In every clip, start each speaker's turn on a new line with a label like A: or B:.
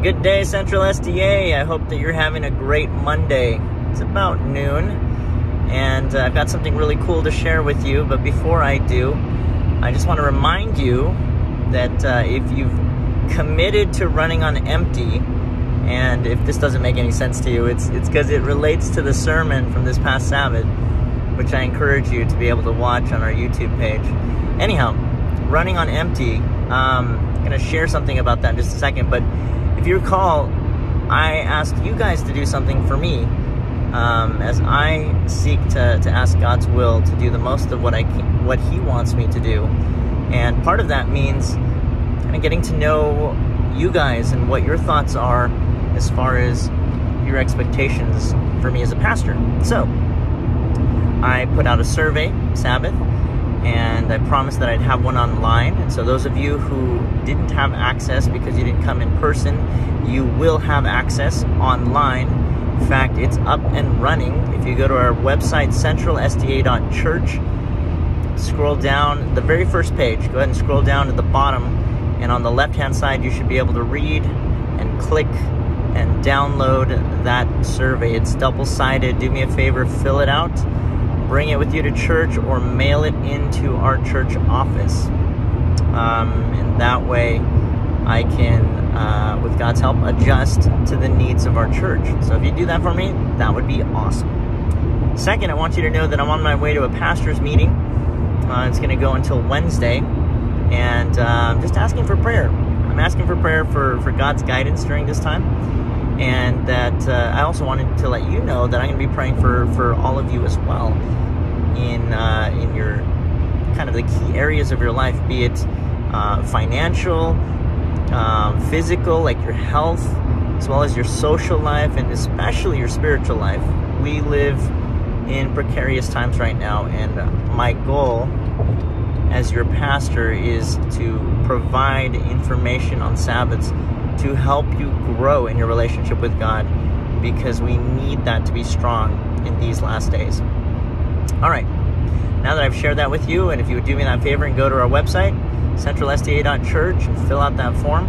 A: Good day, Central SDA. I hope that you're having a great Monday. It's about noon, and I've got something really cool to share with you. But before I do, I just want to remind you that if you've committed to running on empty, and if this doesn't make any sense to you, it's because it relates to the sermon from this past Sabbath, which I encourage you to be able to watch on our YouTube page. Anyhow, running on empty, I'm going to share something about that in just a second, but if you recall, I asked you guys to do something for me as I seek to ask God's will to do the most of what He wants me to do. And part of that means kind of getting to know you guys and what your thoughts are as far as your expectations for me as a pastor. So I put out a survey, Sabbath, and I promised that I'd have one online. And so those of you who didn't have access because you didn't come in person, you will have access online. In fact, it's up and running. If you go to our website, centralsda.church, scroll down the very first page, go ahead and scroll down to the bottom, and on the left-hand side, you should be able to read and click and download that survey. It's double-sided. Do me a favor, fill it out. Bring it with you to church or mail it into our church office. And that way I can, with God's help, adjust to the needs of our church. So if you do that for me, that would be awesome. Second, I want you to know that I'm on my way to a pastor's meeting. It's going to go until Wednesday. And I'm just asking for prayer. I'm asking for prayer for God's guidance during this time. And that I also wanted to let you know that I'm going to be praying for all of you as well in your kind of the key areas of your life, be it financial, physical, like your health, as well as your social life, and especially your spiritual life. We live in precarious times right now, and my goal as your pastor is to provide information on Sabbaths to help you grow in your relationship with God, because we need that to be strong in these last days. All right, now that I've shared that with you, and if you would do me that favor and go to our website, centralsda.church, and fill out that form,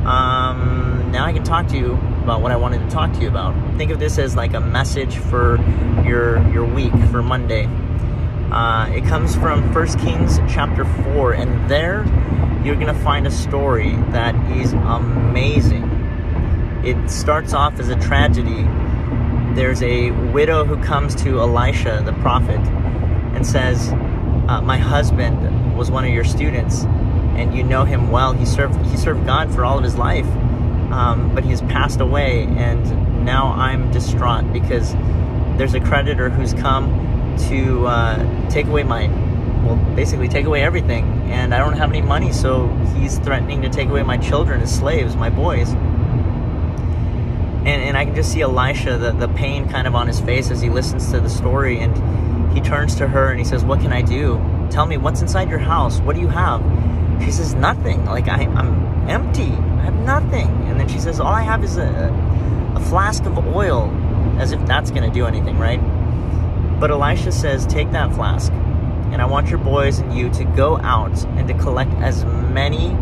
A: now I can talk to you about what I wanted to talk to you about. Think of this as like a message for your week, for Monday. It comes from 1 Kings chapter 4, and there you're going to find a story that is amazing. It starts off as a tragedy. There's a widow who comes to Elisha, the prophet, and says, my husband was one of your students, and you know him well. He served God for all of his life, but he has passed away, and now I'm distraught because there's a creditor who's come to take away basically take away everything, and I don't have any money, so he's threatening to take away my children as slaves, my boys. And I can just see Elisha, the pain kind of on his face as he listens to the story, and he turns to her and he says, what can I do? Tell me, what's inside your house? What do you have? She says, nothing. Like, I'm empty. I have nothing. And then she says, all I have is a flask of oil, as if that's going to do anything, right? But Elisha says, take that flask, and I want your boys and you to go out and to collect as many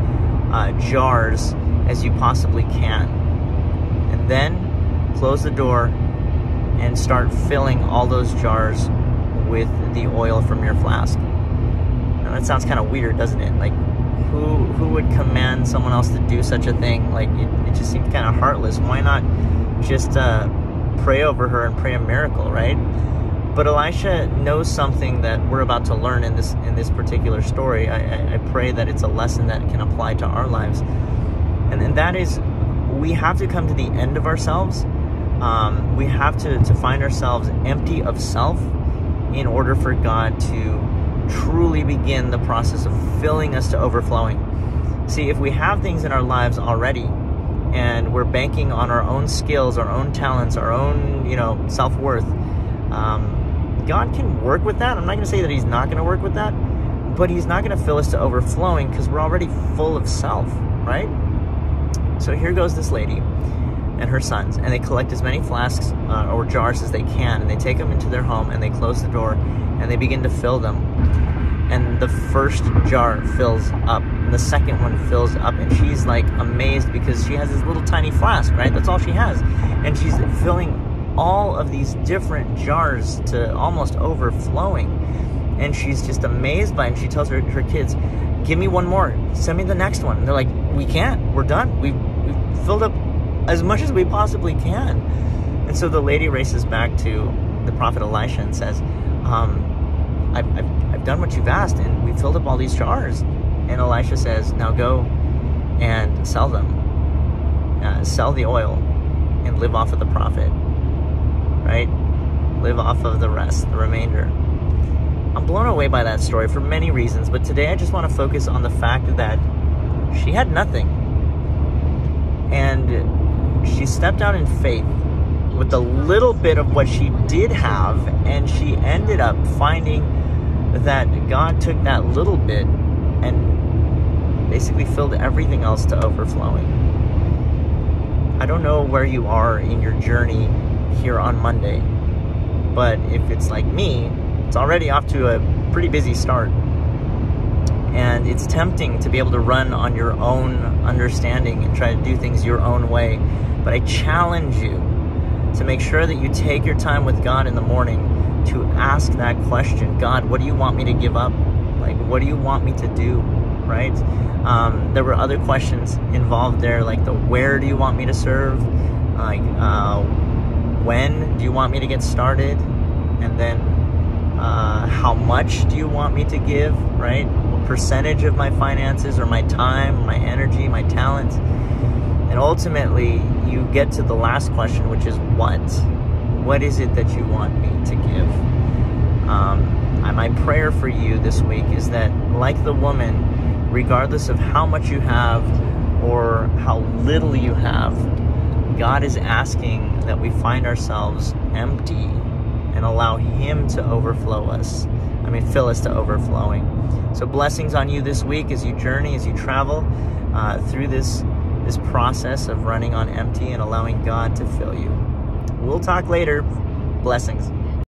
A: jars as you possibly can. And then close the door and start filling all those jars with the oil from your flask. Now that sounds kind of weird, doesn't it? Like, who would command someone else to do such a thing? Like, it just seems kind of heartless. Why not just pray over her and pray a miracle, right? But Elisha knows something that we're about to learn in this particular story. I pray that it's a lesson that can apply to our lives. And that is, we have to come to the end of ourselves. We have to find ourselves empty of self in order for God to truly begin the process of filling us to overflowing. See, if we have things in our lives already, and we're banking on our own skills, our own talents, our own, self-worth, God can work with that. I'm not going to say that He's not going to work with that, but He's not going to fill us to overflowing because we're already full of self, right? So here goes this lady and her sons, and they collect as many flasks or jars as they can, and they take them into their home, and they close the door, and they begin to fill them. And the first jar fills up and the second one fills up, and she's like amazed because she has this little tiny flask, right? That's all she has. And she's filling all of these different jars to almost overflowing. And she's just amazed by it. And she tells her kids, give me one more, send me the next one. And they're like, we can't, we're done. We've filled up as much as we possibly can. And so the lady races back to the prophet Elisha and says, I've done what you've asked, and we filled up all these jars. And Elisha says, now go and sell them. Sell the oil and live off of the profit, right? Live off of the rest, the remainder. I'm blown away by that story for many reasons, but today I just want to focus on the fact that she had nothing. And she stepped out in faith with a little bit of what she did have, and she ended up finding that God took that little bit and basically filled everything else to overflowing. I don't know where you are in your journey here on Monday, but if it's like me, it's already off to a pretty busy start. And it's tempting to be able to run on your own understanding and try to do things your own way. But I challenge you to make sure that you take your time with God in the morning to ask that question. God, what do you want me to give up? Like, what do you want me to do, right? There were other questions involved there, like the where do you want me to serve? Like, when do you want me to get started? And then how much do you want me to give, right? What percentage of my finances or my time, my energy, my talent? And ultimately, you get to the last question, which is what? What is it that you want me to give? My prayer for you this week is that, like the woman, regardless of how much you have or how little you have, God is asking that we find ourselves empty and allow Him to overflow us. Fill us to overflowing. So blessings on you this week as you journey, as you travel through this process of running on empty and allowing God to fill you. We'll talk later. Blessings.